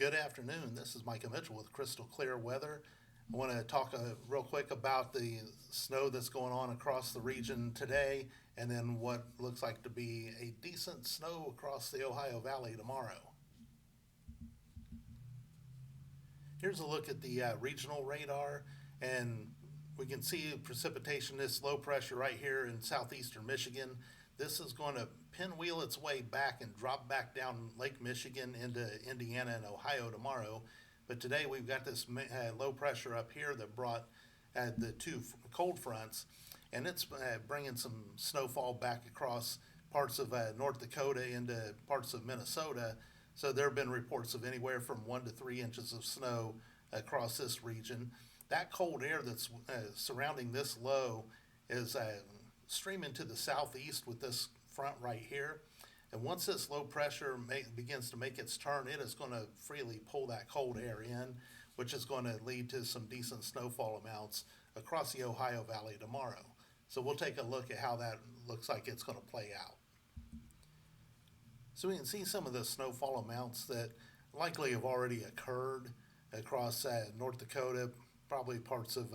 Good afternoon. This is Micah Mitchell with Crystal Clear Weather. I want to talk real quick about the snow that's going on across the region today, and then what looks like to be a decent snow across the Ohio Valley tomorrow. Here's a look at the regional radar, and we can see precipitation, this low pressure right here in southeastern Michigan. This is going to pinwheel its way back and drop back down Lake Michigan into Indiana and Ohio tomorrow. But today we've got this low pressure up here that brought the two cold fronts, and it's bringing some snowfall back across parts of North Dakota into parts of Minnesota. So there have been reports of anywhere from 1 to 3 inches of snow across this region. That cold air that's surrounding this low is streaming to the southeast with this front right here. And once this low pressure begins to make its turn, it is going to freely pull that cold air in, which is going to lead to some decent snowfall amounts across the Ohio Valley tomorrow. So we'll take a look at how that looks like it's going to play out. So we can see some of the snowfall amounts that likely have already occurred across North Dakota, probably parts of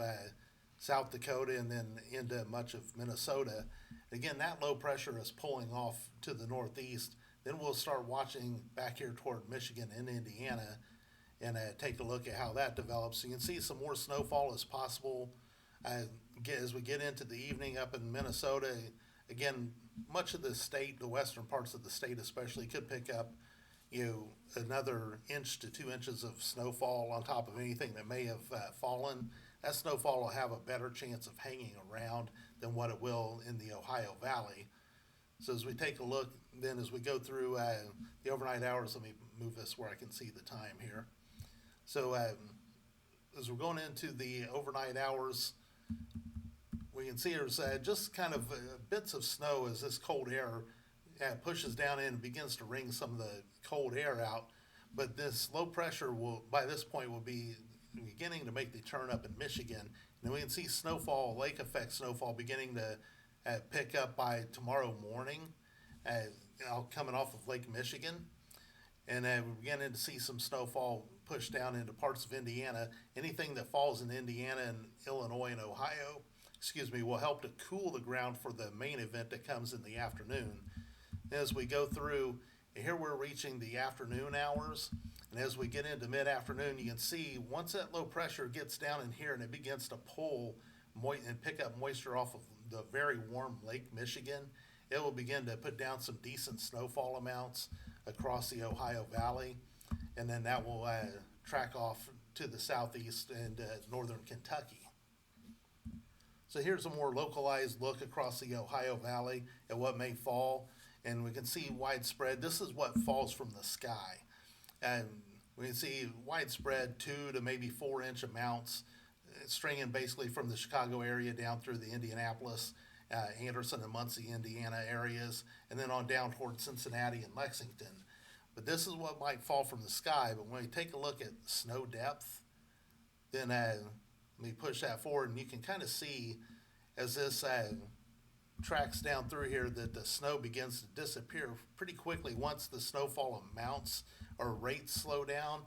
South Dakota, and then into much of Minnesota. Again, that low pressure is pulling off to the northeast. Then we'll start watching back here toward Michigan and Indiana and take a look at how that develops. You can see some more snowfall is possible as we get into the evening up in Minnesota. Again, much of the state, the western parts of the state especially, could pick up another 1 to 2 inches of snowfall on top of anything that may have fallen. That snowfall will have a better chance of hanging around than what it will in the Ohio Valley. So as we take a look, then as we go through the overnight hours, let me move this where I can see the time here. So as we're going into the overnight hours, we can see there's just kind of bits of snow as this cold air pushes down in and begins to wring some of the cold air out. But this low pressure will, by this point, will be beginning to make the turn up in Michigan. And we can see snowfall, lake effect snowfall, beginning to pick up by tomorrow morning, coming off of Lake Michigan. And we're beginning to see some snowfall push down into parts of Indiana. Anything that falls in Indiana and Illinois and Ohio, will help to cool the ground for the main event that comes in the afternoon. As we go through, here we're reaching the afternoon hours, and as we get into mid-afternoon, you can see once that low pressure gets down in here and it begins to pull and pick up moisture off of the very warm Lake Michigan, it will begin to put down some decent snowfall amounts across the Ohio Valley, and then that will track off to the southeast and northern Kentucky. So here's a more localized look across the Ohio Valley at what may fall, and we can see widespread. This is what falls from the sky. And we can see widespread 2 to maybe 4 inch amounts, stringing basically from the Chicago area down through the Indianapolis, Anderson and Muncie, Indiana areas, and then on down toward Cincinnati and Lexington. But this is what might fall from the sky. But when we take a look at snow depth, then let me push that forward, and you can kind of see as this tracks down through here that the snow begins to disappear pretty quickly once the snowfall amounts or rates slow down.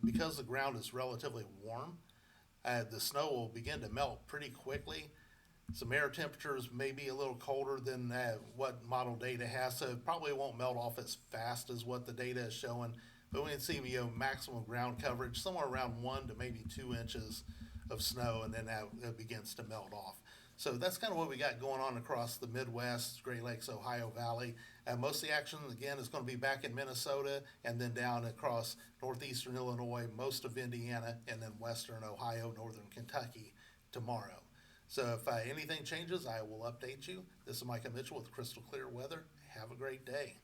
Because the ground is relatively warm, the snow will begin to melt pretty quickly. Some air temperatures may be a little colder than what model data has, so it probably won't melt off as fast as what the data is showing. But we can see maximum ground coverage somewhere around 1 to maybe 2 inches of snow, and then that begins to melt off. So that's kind of what we got going on across the Midwest, Great Lakes, Ohio Valley. Most of the action, again, is going to be back in Minnesota and then down across northeastern Illinois, most of Indiana, and then western Ohio, northern Kentucky tomorrow. So if anything changes, I will update you. This is Micah Mitchell with Crystal Clear Weather. Have a great day.